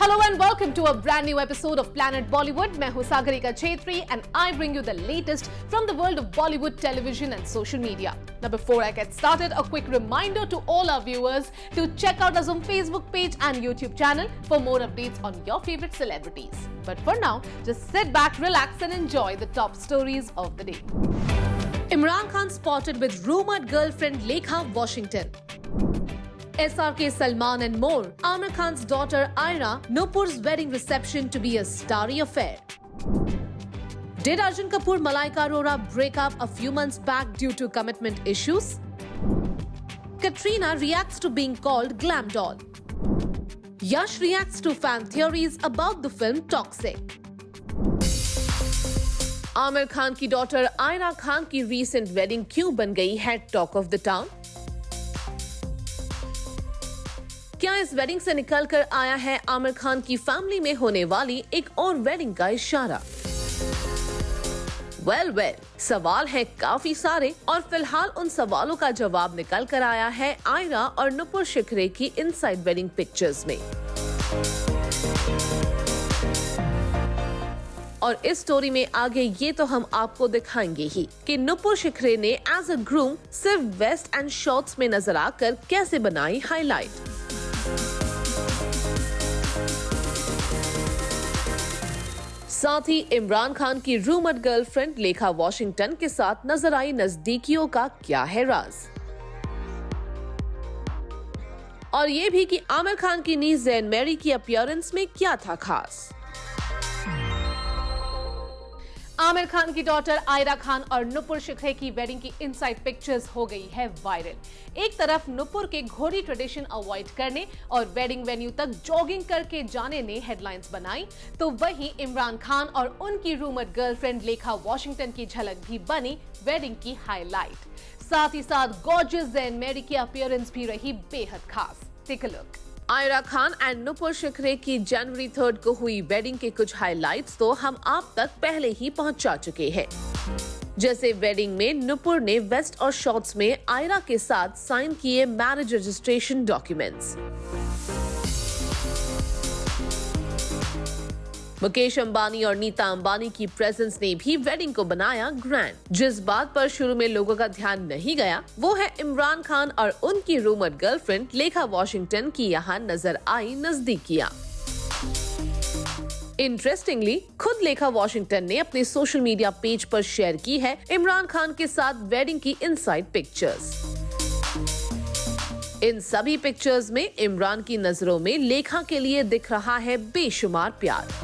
Hello and welcome to a brand new episode of Planet Bollywood. मैं हूँ Sagarika Chhetri and I bring you the latest from the world of Bollywood television and social media. Now before I get started, a quick reminder to all our viewers to check out us on Facebook page and YouTube channel for more updates on your favorite celebrities. But for now, just sit back, relax and enjoy the top stories of the day. Imran Khan spotted with rumored girlfriend Lekha Washington. SRK Salman and more. Amir Khan's daughter Ira, Nupur's wedding reception to be a starry affair. Did Arjun Kapoor Malaika Arora break up a few months back due to commitment issues? Katrina reacts to being called glam doll. Yash reacts to fan theories about the film Toxic. Amir Khan की daughter Ira Khan की recent wedding क्यों बन गई है talk of the town? क्या इस wedding से निकलकर आया है आमिर खान की फैमिली में होने वाली एक और वेडिंग का इशारा? वेल, सवाल है काफी सारे और फिलहाल उन सवालों का जवाब निकल कर आया है आयरा और नुपुर शिखरे की इनसाइड वेडिंग पिक्चर्स में। और इस स्टोरी में आगे ये तो हम आपको दिखाएंगे ही कि नुपुर शिखरे ने एज अ ग्रूम सिर्फ वेस्ट एंड शॉर्ट्स में नजर आकर कैसे बनाई हाईलाइट। साथ ही इमरान खान की रूमर्ड गर्लफ्रेंड लेखा वॉशिंगटन के साथ नजर आई नजदीकियों का क्या है राज, और ये भी कि आमिर खान की नीस ज़ैन मैरी की अपीयरेंस में क्या था खास। आमिर खान की डॉटर आयरा खान और नुपुर शिखरे की वेडिंग की इनसाइड पिक्चर्स हो गई है वायरल। एक तरफ नुपुर के घोड़ी ट्रेडिशन अवॉइड करने और वेडिंग वेन्यू तक जॉगिंग करके जाने ने हेडलाइंस बनाई, तो वहीं इमरान खान और उनकी रूमर्ड गर्लफ्रेंड लेखा वॉशिंगटन की झलक भी बनी वेडिंग की हाईलाइट। साथ ही साथ गॉर्जियस ज़ैन मैरी की अपीयरेंस भी रही बेहद खास। Take a look. Ira Khan and Nupur Shikhare की जनवरी 3 को हुई वेडिंग के कुछ हाइलाइट्स तो हम आप तक पहले ही पहुंचा चुके हैं। जैसे वेडिंग में नुपुर ने वेस्ट और शॉर्ट्स में आयरा के साथ साइन किए marriage registration documents. Mukesh Ambani और नीता अंबानी की प्रेजेंस ने भी वेडिंग को बनाया ग्रैंड। जिस बात पर शुरू में लोगों का ध्यान नहीं गया वो है इमरान खान और उनकी रूमर्ड गर्लफ्रेंड लेखा वॉशिंगटन की यहाँ नजर आई नजदीकियां। इंटरेस्टिंगली खुद लेखा वॉशिंगटन ने अपने सोशल मीडिया पेज पर शेयर की है इमरान खान के साथ वेडिंग की इनसाइड पिक्चर्स। इन सभी पिक्चर्स में इमरान की नजरों में लेखा के लिए दिख रहा है बेशुमार प्यार।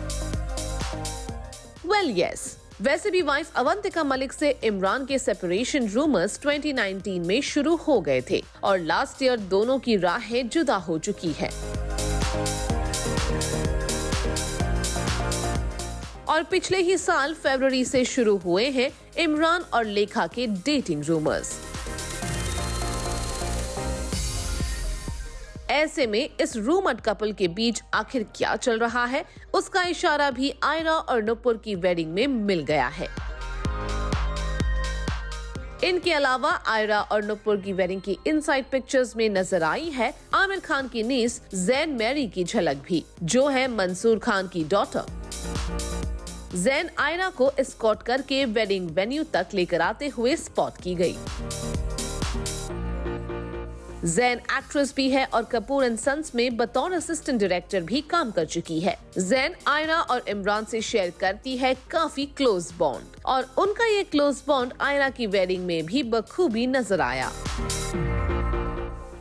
वैसे भी वाइफ अवंतिका मलिक से इमरान के सेपरेशन रूमर्स 2019 में शुरू हो गए थे और लास्ट ईयर दोनों की राहें जुदा हो चुकी है। और पिछले ही साल फरवरी से शुरू हुए हैं इमरान और लेखा के डेटिंग रूमर्स। ऐसे में इस रूमर्ड कपल के बीच आखिर क्या चल रहा है उसका इशारा भी आयरा और नुपुर की वेडिंग में मिल गया है। इनके अलावा आयरा और नुपुर की वेडिंग की इनसाइड पिक्चर्स में नजर आई है आमिर खान की नीस ज़ैन मैरी की झलक भी, जो है मंसूर खान की डॉटर। ज़ैन आयरा को एस्कॉर्ट करके वेडिंग वेन्यू तक लेकर आते हुए स्पॉट की गई। ज़ैन एक्ट्रेस भी है और कपूर एंड सन्स में बतौर असिस्टेंट डायरेक्टर भी काम कर चुकी है। ज़ैन आयरा और इमरान से शेयर करती है काफी क्लोज बॉन्ड और उनका ये क्लोज बॉन्ड आयरा की वेडिंग में भी बखूबी नजर आया।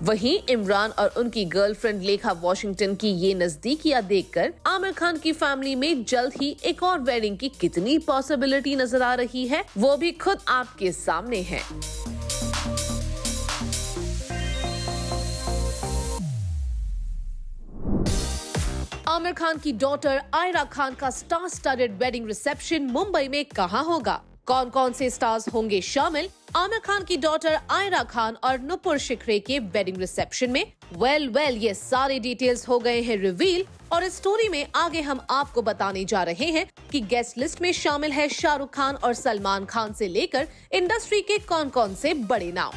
वहीं इमरान और उनकी गर्लफ्रेंड लेखा वॉशिंगटन की ये नजदीकियां देखकर आमिर खान की फैमिली में जल्द ही एक और वेडिंग की कितनी पॉसिबिलिटी नजर आ रही है वो भी खुद आपके सामने है। आमिर खान की डॉटर आयरा खान का star studded wedding reception Mumbai में कहां होगा? कौन कौन से स्टार्स होंगे शामिल आमिर खान की डॉटर आयरा खान और नुपुर शिखरे के वेडिंग रिसेप्शन में? वेल ये सारे डिटेल्स हो गए हैं रिवील और इस स्टोरी में आगे हम आपको बताने जा रहे हैं कि गेस्ट लिस्ट में शामिल है शाहरुख खान और सलमान खान से लेकर इंडस्ट्री के कौन कौन से बड़े नाम।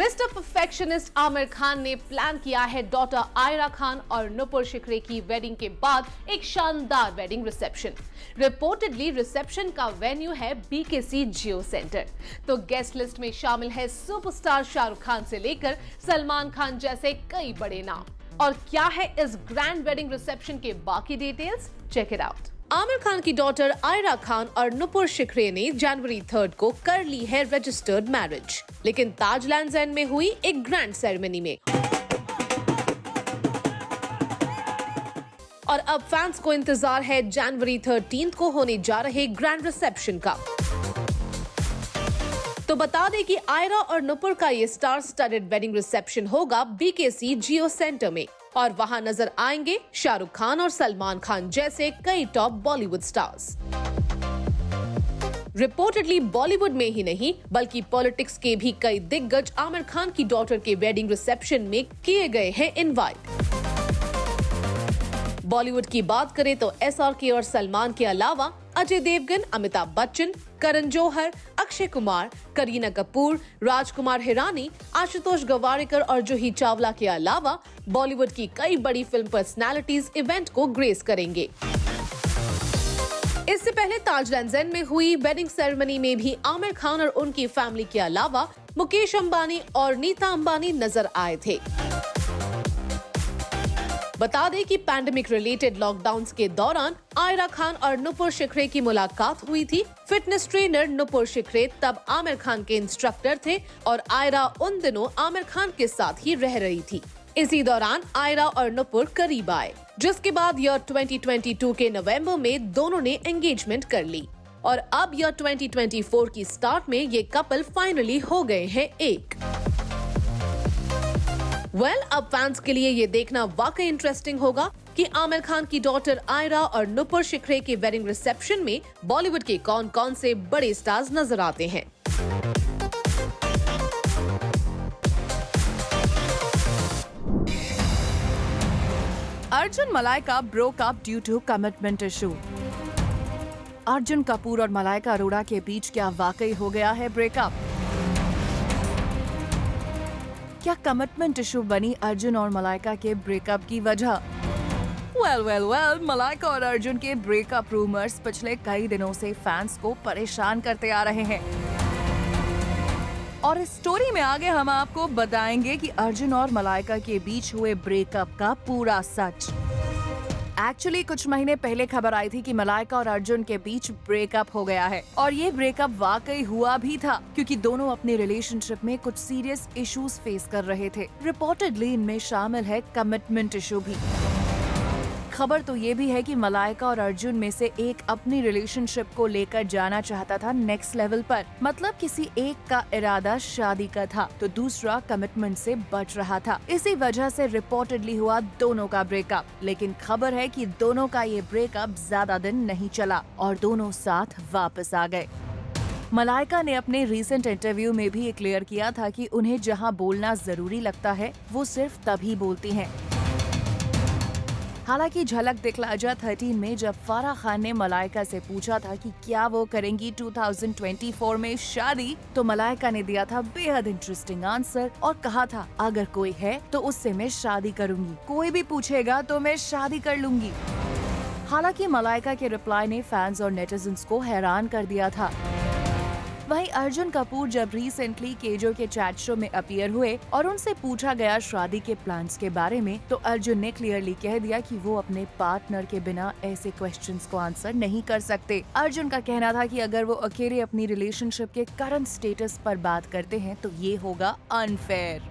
मिस्टर परफेक्शनिस्ट आमिर खान ने प्लान किया है डॉटर आयरा खान और नुपुर शिखरे की वेडिंग के बाद एक शानदार वेडिंग रिसेप्शन। रिपोर्टेडली रिसेप्शन का वेन्यू है बीकेसी जियो सेंटर। तो गेस्ट लिस्ट में शामिल है सुपरस्टार शाहरुख खान से लेकर सलमान खान जैसे कई बड़े नाम। और क्या है इस ग्रैंड वेडिंग रिसेप्शन के बाकी details, check it out. Aamir Khan की डॉटर आयरा खान और नुपुर शिखरे ने जनवरी 3 को कर ली है रजिस्टर्ड मैरिज, लेकिन ताज लैंड्स एंड में हुई एक ग्रैंड सेरेमनी में। और अब फैंस को इंतजार है जनवरी 13 को होने जा रहे ग्रैंड रिसेप्शन का। तो बता दें कि आयरा और नुपुर का ये स्टार स्टडेड वेडिंग रिसेप्शन होगा बीकेसी जियो सेंटर में और वहां नजर आएंगे शाहरुख खान और सलमान खान जैसे कई top Bollywood stars. Reportedly Bollywood में ही नहीं बल्कि पॉलिटिक्स के भी कई दिग्गज आमिर खान की डॉटर के वेडिंग रिसेप्शन में किए गए हैं इनवाइट। बॉलीवुड की बात करें तो एसआरके और सलमान के अलावा अजय देवगन, अमिताभ बच्चन, करण जौहर, अक्षय कुमार, करीना कपूर, राजकुमार हिरानी, आशुतोष गवारिकर और जूही चावला के अलावा बॉलीवुड की कई बड़ी फिल्म पर्सनालिटीज इवेंट को ग्रेस करेंगे। इससे पहले ताज लैंड्स एंड में हुई वेडिंग सेरेमनी में भी आमिर खान और उनकी फैमिली के अलावा मुकेश अंबानी और नीता अंबानी नजर आए थे। बता दें कि पैंडेमिक रिलेटेड लॉकडाउन्स के दौरान आयरा खान और नुपुर शिखरे की मुलाकात हुई थी। फिटनेस ट्रेनर नुपुर शिखरे तब आमिर खान के इंस्ट्रक्टर थे और आयरा उन दिनों आमिर खान के साथ ही रह रही थी। इसी दौरान आयरा और नुपुर करीब आए, जिसके बाद ईयर 2022 के नवंबर में दोनों ने एंगेजमेंट कर ली और अब ईयर 2024 की स्टार्ट में ये कपल फाइनली हो गए हैं एक। अब फैंस के लिए ये देखना वाकई इंटरेस्टिंग होगा कि आमिर खान की डॉटर आयरा और नुपुर शिखरे के वेडिंग रिसेप्शन में बॉलीवुड के कौन कौन से बड़े स्टार्स नजर आते हैं। Arjun Malaika broke up due to commitment issue. Arjun Kapoor और मलाइका अरोड़ा के बीच क्या वाकई हो गया है ब्रेकअप? क्या कमिटमेंट इशू बनी अर्जुन और मलाइका के ब्रेकअप की वजह? वेल, मलाइका और अर्जुन के ब्रेकअप रूमर्स पिछले कई दिनों से फैंस को परेशान करते आ रहे हैं और इस स्टोरी में आगे हम आपको बताएंगे कि अर्जुन और मलाइका के बीच हुए ब्रेकअप का पूरा सच। एक्चुअली कुछ महीने पहले खबर आई थी कि मलाइका और अर्जुन के बीच ब्रेकअप हो गया है और ये ब्रेकअप वाकई हुआ भी था क्योंकि दोनों अपने रिलेशनशिप में कुछ सीरियस इश्यूज फेस कर रहे थे। रिपोर्टेडली इनमें शामिल है कमिटमेंट इशू भी। खबर तो ये भी है कि मलाइका और अर्जुन में से एक अपनी रिलेशनशिप को लेकर जाना चाहता था नेक्स्ट लेवल पर, मतलब किसी एक का इरादा शादी का था तो दूसरा कमिटमेंट से बच रहा था। इसी वजह से रिपोर्टेडली हुआ दोनों का ब्रेकअप, लेकिन खबर है कि दोनों का ये ब्रेकअप ज्यादा दिन नहीं चला और दोनों साथ वापस आ गए। मलाइका ने अपने रीसेंट इंटरव्यू में भी ये क्लियर किया था कि उन्हें जहां बोलना जरूरी लगता है वो सिर्फ तभी बोलती हैं। हालांकि झलक दिखलाजा 13 में जब फराह खान ने मलाइका से पूछा था कि क्या वो करेंगी 2024 में शादी, तो मलाइका ने दिया था बेहद इंटरेस्टिंग आंसर और कहा था अगर कोई है तो उससे मैं शादी करूंगी, कोई भी पूछेगा तो मैं शादी कर लूंगी। हालांकि मलाइका के रिप्लाई ने फैंस और नेटिजन्स को हैरान कर दिया था। वहीं अर्जुन कपूर जब रिसेंटली केजो के चैट शो में अपीयर हुए और उनसे पूछा गया शादी के प्लान्स के बारे में, तो अर्जुन ने क्लियरली कह दिया कि वो अपने पार्टनर के बिना ऐसे क्वेश्चंस को आंसर नहीं कर सकते। अर्जुन का कहना था कि अगर वो अकेले अपनी रिलेशनशिप के करंट स्टेटस पर बात करते हैं तो ये होगा अनफेयर।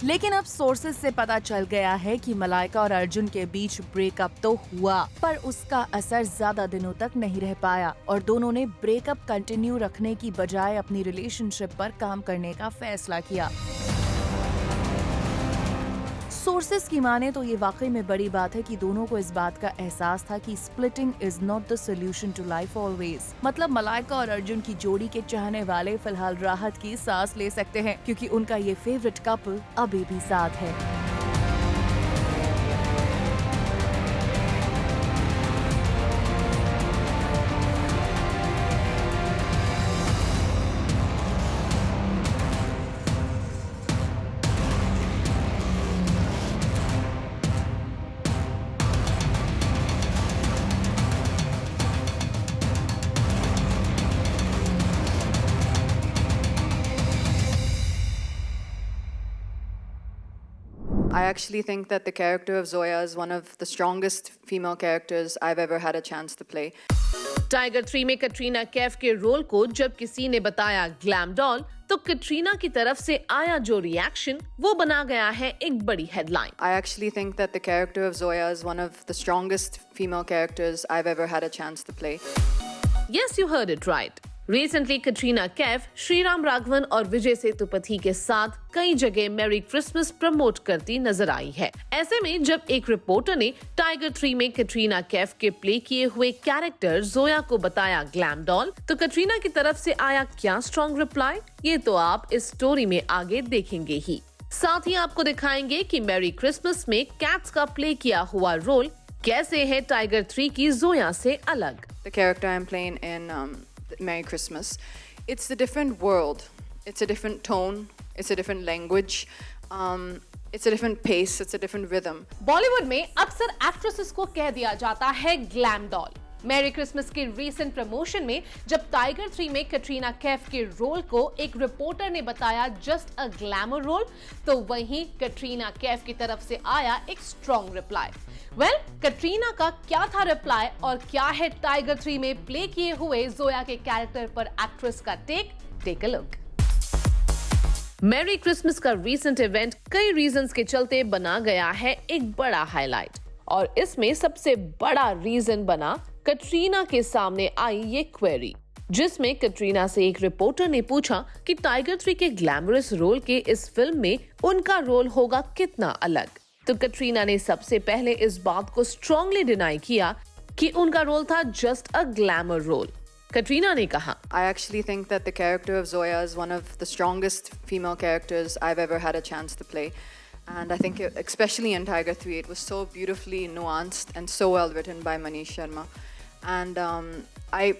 लेकिन अब सोर्सेज से पता चल गया है कि मलाइका और अर्जुन के बीच ब्रेकअप तो हुआ, पर उसका असर ज्यादा दिनों तक नहीं रह पाया और दोनों ने ब्रेकअप कंटिन्यू रखने की बजाय अपनी रिलेशनशिप पर काम करने का फैसला किया। सोर्सेस की माने तो ये वाकई में बड़ी बात है कि दोनों को इस बात का एहसास था कि splitting is not the solution to life always. मतलब मलाइका और अर्जुन की जोड़ी के चाहने वाले फिलहाल राहत की सांस ले सकते हैं क्योंकि उनका ये फेवरेट कपल अभी भी साथ है। I actually think that the character of Zoya is one of the strongest female characters I've ever had a chance to play. Tiger 3 में कटरीना कैफ के रोल को जब किसी ने बताया ग्लैम डॉल, तो कटरीना की तरफ से आया जो रिएक्शन वो बना गया है एक बड़ी headline. I actually think that the character of Zoya is one of the strongest female characters I've ever had a chance to play. Yes, you heard it right. Recently, Katrina Kaif Shriram Raghavan और विजय सेतुपति के साथ कई जगह मैरी क्रिसमस प्रमोट करती नजर आई है। ऐसे में जब एक रिपोर्टर ने टाइगर 3 में कटरीना कैफ के प्ले किए हुए कैरेक्टर जोया को बताया ग्लैम डॉल, तो कटरीना की तरफ से आया क्या स्ट्रॉन्ग रिप्लाई, ये तो आप इस स्टोरी में आगे देखेंगे ही। साथ ही आपको दिखाएंगे कि मैरी क्रिसमस में कैट्स का प्ले किया हुआ रोल कैसे है टाइगर 3 की जोया से अलग। The character I'm playing in Merry Christmas, it's a different world, it's a different tone, it's a different language, it's a different pace, it's a different rhythm. Bollywood में अक्सर एक्ट्रेसेस को कह दिया जाता है ग्लैम डॉल। मैरी क्रिसमस के recent promotion में जब टाइगर 3 में कटरीना कैफ के रोल को एक रिपोर्टर ने बताया जस्ट अ ग्लैमर रोल, तो वहीं कटरीना कैफ की तरफ से आया एक स्ट्रॉन्ग रिप्लाई। कटरीना का क्या था रिप्लाई और क्या है टाइगर 3 में प्ले किए हुए जोया के कैरेक्टर पर एक्ट्रेस का take a look. Merry Christmas का रीसेंट इवेंट कई रीजंस के चलते बना गया है एक बड़ा हाईलाइट, और इसमें सबसे बड़ा रीजन बना कटरीना के सामने आई ये क्वेरी, जिसमें कटरीना से एक रिपोर्टर ने पूछा कि टाइगर 3 के ग्लैमरस रोल के इस फिल्म में उनका रोल होगा कितना अलग। तो कटरीना ने सबसे पहले इस बात को स्ट्रांगली डिनाई किया कि उनका रोल था just a glamour role. Katrina ने कहा, I actually think that the character of Zoya is one of the strongest female characters I've ever had a chance to play. And I think especially in Tiger 3, it was so beautifully nuanced and so well written by Manish Sharma. And I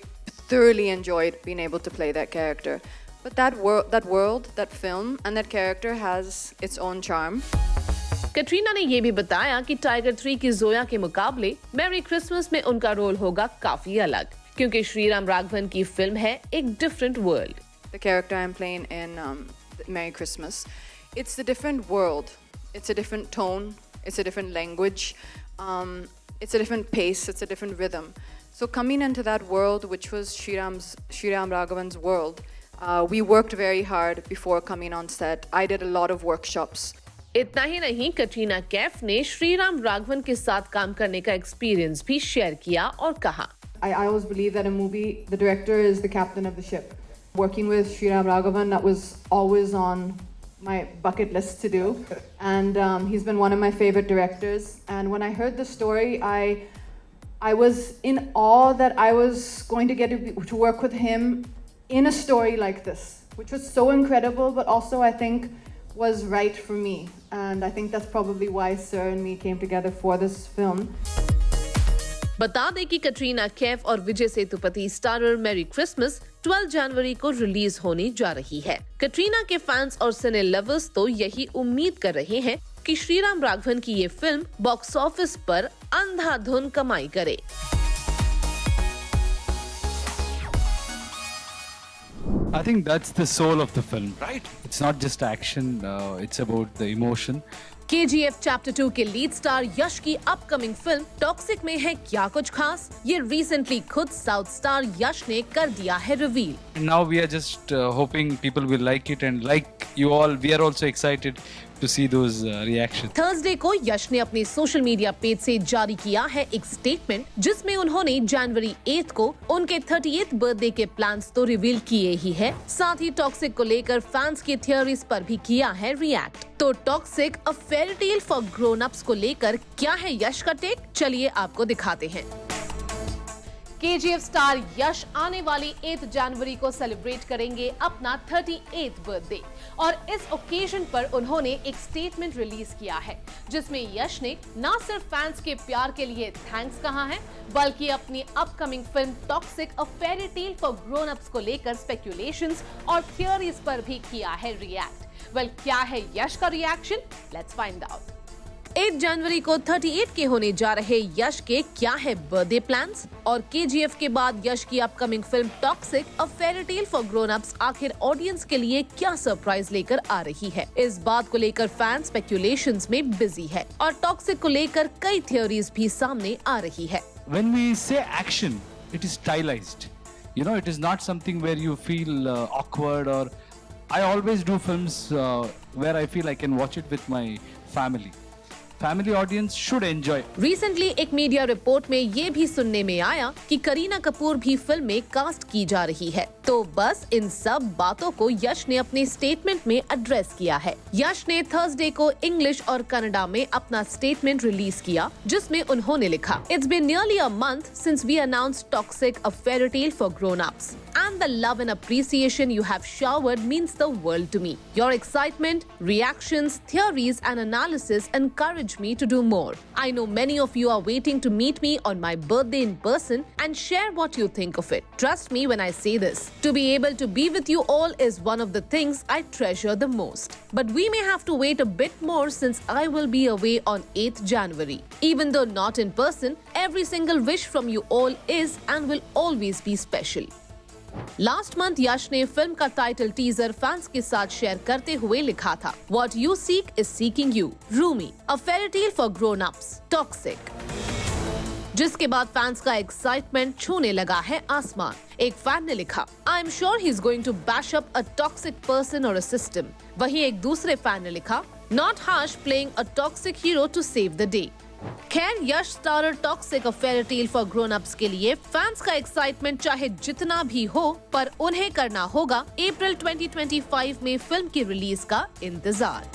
thoroughly enjoyed being able to play that character. But that world, that film, and that character has its own charm. Katrina ने ये भी बताया कि tiger 3 की जोया के मुकाबले merry Christmas में उनका रोल होगा काफी अलग, क्योंकि श्रीराम राघवन की फिल्म है एक different world. The character I'm playing in Merry Christmas, it's a different world, it's a different tone, it's a different language, it's a different pace, it's a different rhythm. So coming into that world, which was Shriram Raghavan's world, we worked very hard before coming on set. I did a lot of workshops. इतना ही नहीं, कटरीना कैफ ने श्रीराम राघवन के साथ काम करने का experience भी share किया और कहा, I always believe that a movie, the director is the captain of the ship. Working with Shriram Raghavan, that was always on my bucket list to do. And he's been one of my favorite directors. And when I heard the story, I was in awe that I was going to get to work with him in a story like this, which was so incredible, but also I think was right for me. And I think that's probably why Sir and me came together for this film. बता दें कि कटरीना कैफ और Vijay Sethupathi starrer merry Christmas 12 जनवरी को release होने जा रही है। कटरीना के फैंस और सिने लवर्स तो यही उम्मीद कर रहे हैं कि श्रीराम राघवन की ये फिल्म बॉक्स ऑफिस पर अंधाधुन कमाई करे। I think that's the soul of the film, right? It's not just action, it's about the emotion. KGF Chapter 2 के लीड स्टार यश की अपकमिंग फिल्म टॉक्सिक में है क्या कुछ खास, ये रिसेंटली खुद साउथ स्टार यश ने कर दिया है reveal. Now we are just hoping people will like it, and like you all, we are also excited to see those reactions. Thursday को यश ने अपने सोशल मीडिया पेज से जारी किया है एक स्टेटमेंट, जिसमें उन्होंने जनवरी 8 को उनके 38th बर्थडे के प्लान्स तो रिवील किए ही है, साथ ही टॉक्सिक को लेकर फैंस की थियोरीज पर भी किया है रिएक्ट। तो Toxic a fairy tale for grown ups को लेकर क्या है यश का टेक, चलिए आपको दिखाते हैं। KGF स्टार यश आने वाली 8 जनवरी को सेलिब्रेट करेंगे अपना 38th बर्थडे, और इस ओकेजन पर उन्होंने एक स्टेटमेंट रिलीज किया है, जिसमें यश ने न सिर्फ फैंस के प्यार के लिए थैंक्स कहा है, बल्कि अपनी upcoming film Toxic a fairy tale for grown ups को लेकर स्पेक्यूलेशंस और थियोरीज पर भी किया है रिएक्ट। वेल, क्या है यश का रिएक्शन? Let's find out. 8 जनवरी को 38 के होने जा रहे यश के क्या है बर्थडे प्लान्स? और KGF के बाद यश की upcoming film Toxic a fairy tale for grown ups आखिर ऑडियंस के लिए क्या सरप्राइज लेकर आ रही है? इस बात को लेकर फैन स्पेक्यूलेशंस में बिजी है और टॉक्सिक को लेकर कई थ्योरीज भी सामने आ रही है। When we say action, it is stylized. You know, it is not something where you feel awkward or. I always do films where I feel I can watch it with my family. Family audience should enjoy. Recently एक media report में ये भी सुनने में आया कि करीना कपूर भी film में कास्ट की जा रही है। तो बस इन सब बातों को यश ने अपने स्टेटमेंट में एड्रेस किया है। यश ने थर्सडे को इंग्लिश और कन्नड़ा में अपना स्टेटमेंट रिलीज किया, जिसमें उन्होंने लिखा, it's been nearly a month since we announced Toxic a fairy tale for grown ups and the love and appreciation you have showered means the world to me. Your excitement, reactions, theories and analysis encourage me to do more. I know many of you are waiting to meet me on my birthday in person and share what you think of it. Trust me when I say this. To be able to be with you all is one of the things I treasure the most. But we may have to wait a bit more since I will be away on 8th January. Even though not in person, every single wish from you all is and will always be special. Last month Yash ने film का title teaser fans के साथ share करते हुए लिखा था, What you seek is seeking you, Rumi, a fairy tale for grown ups, Toxic. जिसके बाद फैंस का एक्साइटमेंट छूने लगा है आसमान। एक फैन ने लिखा, I am sure he is going to bash up a toxic person और अ सिस्टम। वहीं एक दूसरे फैन ने लिखा, not harsh playing a toxic hero to save the day. खैर, Yash starrer Toxic a fairy tale for grown ups के लिए fans का एक्साइटमेंट चाहे जितना भी हो, पर उन्हें करना होगा अप्रैल 2025 में फिल्म की रिलीज का इंतजार।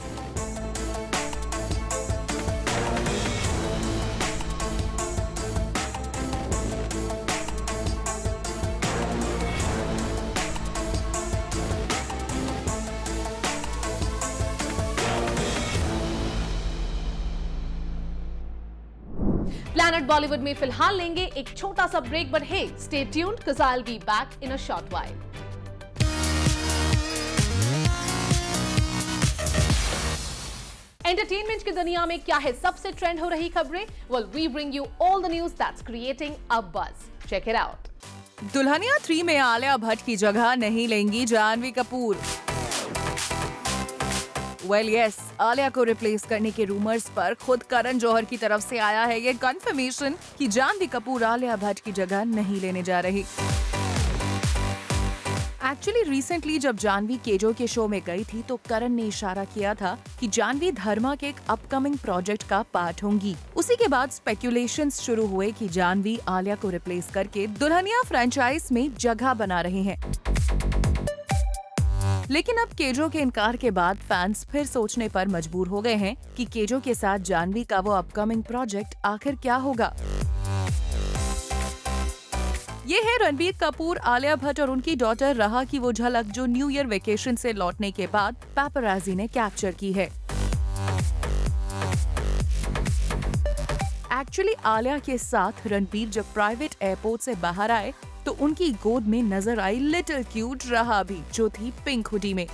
प्लैनेट बॉलीवुड में फिलहाल लेंगे एक छोटा सा break, but hey, stay tuned cause I'll be back in a short while. Entertainment की दुनिया में क्या है सबसे ट्रेंड हो रही खबरें? Well, we bring you all the news that's creating a buzz. Check it out. Dulhania 3 में आलिया भट्ट की जगह नहीं लेंगी जानवी कपूर। Well, yes, आलिया को रिप्लेस करने के रूमर्स पर खुद करण जौहर की तरफ से आया है ये कंफर्मेशन कि जानवी कपूर आलिया भट्ट की जगह नहीं लेने जा रही। एक्चुअली रिसेंटली जब जानवी केजो के शो में गई थी तो करण ने इशारा किया था कि जानवी धर्मा के एक अपकमिंग प्रोजेक्ट का पार्ट होंगी। उसी के बाद स्पेक्यूलेशंस शुरू हुए कि जानवी आलिया को रिप्लेस करके दुल्हनिया फ्रेंचाइज में जगह बना रहे हैं। लेकिन अब केजो के इनकार के बाद फैंस फिर सोचने पर मजबूर हो गए हैं कि केजो के साथ जानवी का वो अपकमिंग प्रोजेक्ट आखिर क्या होगा। ये है रणबीर कपूर, आलिया भट्ट और उनकी डॉटर राहा की वो झलक जो न्यू ईयर वेकेशन से लौटने के बाद पैपराजी ने कैप्चर की है। एक्चुअली आलिया के साथ रणबीर जब प्राइवेट एयरपोर्ट से बाहर आए तो उनकी गोद में नजर आई लिटिल क्यूट राहा भी, जो थी पिंक हुडी में।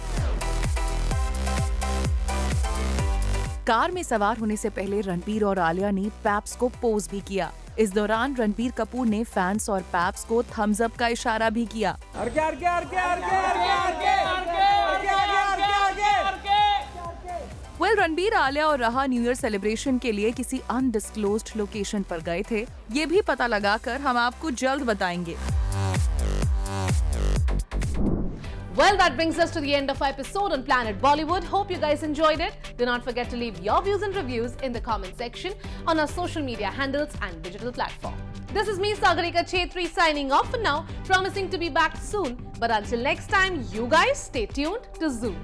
कार में सवार होने से पहले रणबीर और आलिया ने पैप्स को पोज भी किया। इस दौरान रणबीर कपूर ने फैंस और पैप्स को थम्स अप का इशारा भी किया। रणबीर, आलिया और राहा न्यू ईयर सेलिब्रेशन के लिए किसी अनडिस्क्लोज्ड लोकेशन पर गए थे। ये भी पता लगाकर हम आपको जल्द बताएंगे। Well, that brings us to the end of our episode on Planet Bollywood. Hope you guys enjoyed it. Do not forget to leave your views and reviews in the comment section on our social media handles and digital platform. This is me, Sagarika Chetri, signing off for now, promising to be back soon. But until next time, you guys stay tuned to Zoom.